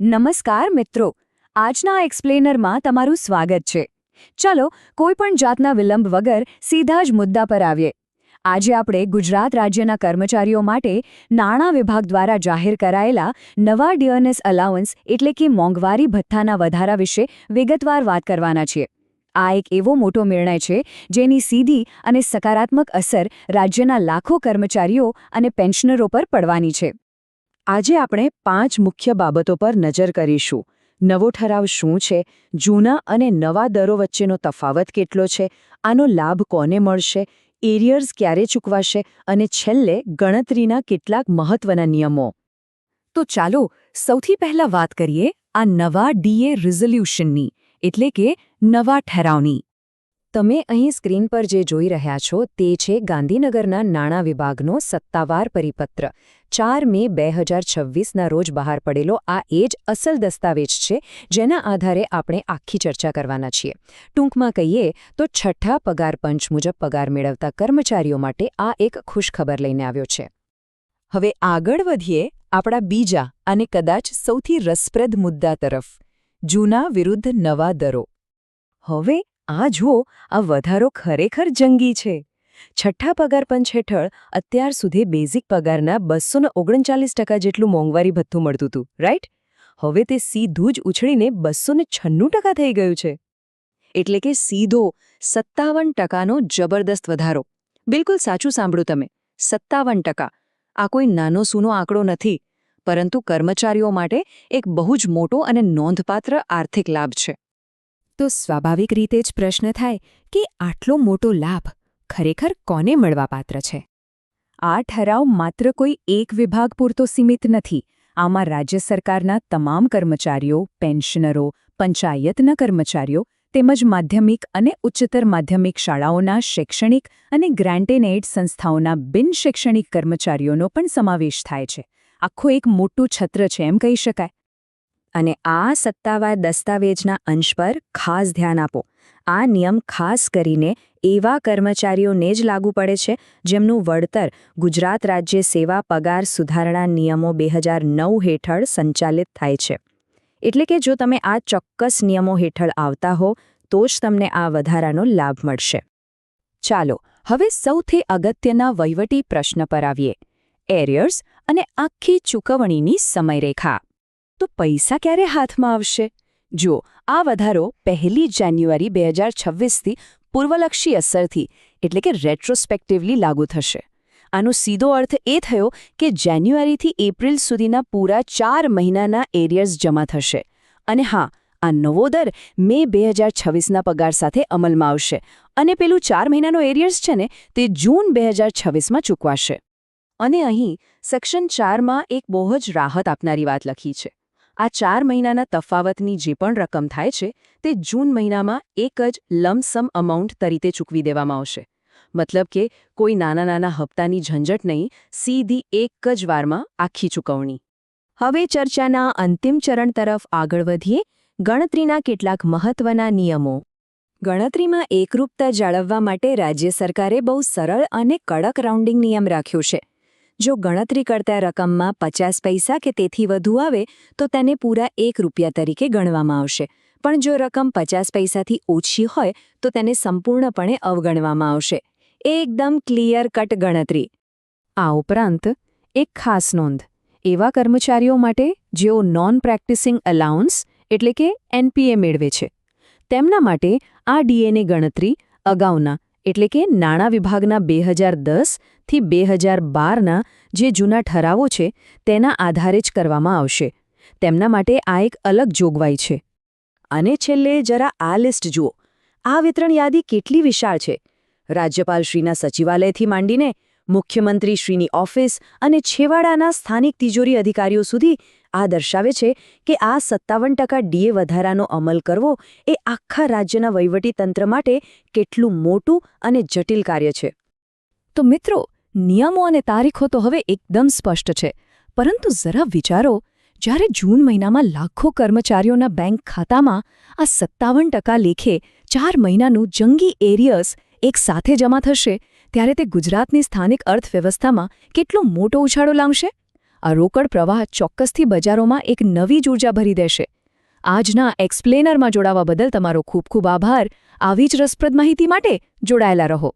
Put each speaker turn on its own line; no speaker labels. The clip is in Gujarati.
નમસ્કાર મિત્રો, આજના એક્સપ્લેનરમાં તમારું સ્વાગત છે. ચલો, કોઈપણ જાતના વિલંબ વગર સીધા જ મુદ્દા પર આવીએ. આજે આપણે ગુજરાત રાજ્યના કર્મચારીઓ માટે નાણાં વિભાગ દ્વારા જાહેર કરાયેલા નવા ડીએનએસ અલાવન્સ એટલે કે મોંઘવારી ભથ્થાના વધારા વિશે વિગતવાર વાત કરવાના છીએ. આ એક એવો મોટો નિર્ણય છે જેની સીધી અને સકારાત્મક અસર રાજ્યના લાખો કર્મચારીઓ અને પેન્શનરો પર પડવાની છે. આજે આપણે 5 મુખ્ય બાબતો પર નજર કરીશું. નવો ઠરાવ શું છે, જૂના અને નવા દરો વચ્ચેનો તફાવત કેટલો છે, આનો લાભ કોને મળશે, એરિયર્સ ક્યારે ચૂકવાશે અને છેલ્લે ગણતરીના કેટલાક મહત્વના નિયમો. તો ચાલો સૌથી પહેલા વાત કરીએ આ નવા ડીએ રિઝોલ્યુશનની એટલે કે નવા ઠરાવની. તમે અહીં સ્ક્રીન પર જે જોઈ રહ્યા છો તે છે ગાંધીનગરના નાણાં વિભાગનો સત્તાવાર પરિપત્ર. 4 મે 2026ના રોજ બહાર પડેલો આ એ જ અસલ દસ્તાવેજ છે જેના આધારે આપણે આખી ચર્ચા કરવાના છીએ. ટૂંકમાં કહીએ તો છઠ્ઠા પગાર પંચ મુજબ પગાર મેળવતા કર્મચારીઓ માટે આ એક ખુશખબર લઈને આવ્યો છે. હવે આગળ વધીએ આપણા બીજા અને કદાચ સૌથી રસપ્રદ મુદ્દા તરફ, જૂના વિરુદ્ધ નવા દરો. હવે આ જુઓ, આ વધારો ખરેખર જંગી છે. છઠ્ઠા પગાર પંચ હેઠળ અત્યાર સુધી બેઝિક પગારના 239% જેટલું મોંઘવારી ભથ્થું મળતું હતું, રાઈટ? હવે તે સીધું જ ઉછળીને 296% થઈ ગયું છે. એટલે કે સીધો 57%નો જબરદસ્ત વધારો. બિલકુલ સાચું સાંભળ્યું તમે, 57%. આ કોઈ નાનો સૂનો આંકડો નથી, પરંતુ કર્મચારીઓ માટે એક બહુ જ મોટો અને નોંધપાત્ર આર્થિક લાભ છે. તો સ્વાભાવિક રીતે જ પ્રશ્ન થાય કે આટલો મોટો લાભ ખરેખર કોને મળવાપાત્ર છે? આ ઠરાવ માત્ર કોઈ એક વિભાગ પૂરતો સીમિત નથી. આમાં રાજ્ય સરકારના તમામ કર્મચારીઓ, પેન્શનરો, પંચાયતના કર્મચારીઓ તેમજ માધ્યમિક અને ઉચ્ચતર માધ્યમિક શાળાઓના શૈક્ષણિક અને ગ્રાન્ટ એન્ડ એડ સંસ્થાઓના બિનશૈક્ષણિક કર્મચારીઓનો પણ સમાવેશ થાય છે. આખું એક મોટું છત્ર છે એમ કહી શકાય. અને આ સત્તાવાર દસ્તાવેજના અંશ પર ખાસ ધ્યાન આપો. આ નિયમ ખાસ કરીને એવા કર્મચારીઓને જ લાગુ પડે છે જેમનું વળતર ગુજરાત રાજ્ય સેવા પગાર સુધારણા નિયમો 2009 હેઠળ સંચાલિત થાય છે. એટલે કે જો તમે આ ચોક્કસ નિયમો હેઠળ આવતા હો તો જ તમને આ વધારાનો લાભ મળશે. ચાલો હવે સૌથી અગત્યના વહીવટી પ્રશ્ન પર આવીએ, એરિયર્સ અને આખી ચૂકવણીની સમયરેખા. તો પૈસા ક્યારે હાથમાં આવશે? જુઓ, આ વધારો 1 જાન્યુઆરી 2026થી પૂર્વલક્ષી અસરથી એટલે કે રેટ્રોસ્પેક્ટિવલી લાગુ થશે. આનો સીધો અર્થ એ થયો કે જાન્યુઆરીથી એપ્રિલ સુધીના પૂરા 4 મહિનાના એરિયર્સ જમા થશે. અને હા, આ નવો દર મે 2026ના પગાર સાથે અમલમાં આવશે અને પેલું 4 મહિનાનો એરિયર્સ છે ને તે જૂન 2026માં ચૂકવાશે. અને અહીં સેક્શન 4માં એક બહુ જ રાહત આપનારી વાત લખી છે. આ 4 મહિનાના તફાવતની જે પણ રકમ થાય છે તે જૂન મહિનામાં એક જ લમસમ અમાઉન્ટ તરીકે ચૂકવી દેવામાં આવશે. મતલબ કે કોઈ નાના હપ્તાની ઝંઝટ નહીં, સીધી એક જ વારમાં આખી ચૂકવણી. હવે ચર્ચાના અંતિમ ચરણ તરફ આગળ વધીએ, ગણતરીના કેટલાક મહત્વના નિયમો. ગણતરીમાં એકરૂપતા જાળવવા માટે રાજ્ય સરકારે બહુ સરળ અને કડક રાઉન્ડિંગ નિયમ રાખ્યો છે. જો ગણતરી કરતા રકમમાં 50 પૈસા કે તેથી વધુ આવે તો તેને પૂરા ₹1 તરીકે ગણવામાં આવશે. પણ જો રકમ 50 પૈસાથી ઓછી હોય તો તેને સંપૂર્ણપણે અવગણવામાં આવશે. એકદમ ક્લિયર કટ ગણતરી. આ ઉપરાંત એક ખાસ નોંધ, એવા કર્મચારીઓ માટે જેઓ નોન પ્રેક્ટિસિંગ અલાઉન્સ એટલે કે NPA મેળવે છે, તેમના માટે આ ડીએની ગણતરી અગાઉના એટલે કે નાણાં વિભાગના 2010થી 2012ના જે જૂના ઠરાવો છે તેના આધારે જ કરવામાં આવશે. તેમના માટે આ એક અલગ જોગવાઈ છે. અને છેલ્લે જરા આ લિસ્ટ જુઓ. આ વિતરણ યાદી કેટલી વિશાળ છે. રાજ્યપાલશ્રીના સચિવાલયથી માંડીને મુખ્યમંત્રીશ્રીની ઓફિસ અને છેવાડાના સ્થાનિક તિજોરી અધિકારીઓ સુધી આ દર્શાવે છે કે આ 57% ડીએ વધારાનો અમલ કરવો એ આખા રાજ્યના વહીવટીતંત્ર માટે કેટલું મોટું અને જટિલ કાર્ય છે. તો મિત્રો, નિયમો અને તારીખો તો હવે એકદમ સ્પષ્ટ છે, પરંતુ જરા વિચારો, જ્યારે જૂન મહિનામાં લાખો કર્મચારીઓના બેંક ખાતામાં આ 57% લેખે 4 મહિનાનું જંગી એરિયર્સ એક સાથે જમા થશે ત્યારે તે ગુજરાતની સ્થાનિક અર્થવ્યવસ્થામાં કેટલો મોટો ઉછાળો લાવશે. આ રોકડ પ્રવાહ ચોક્કસથી બજારોમાં એક નવી જ ઊર્જા ભરી દેશે. આજના એક્સપ્લેનરમાં જોડાવા બદલ તમારો ખૂબ ખૂબ આભાર. આવી જ રસપ્રદ માહિતી માટે જોડાયેલા રહો.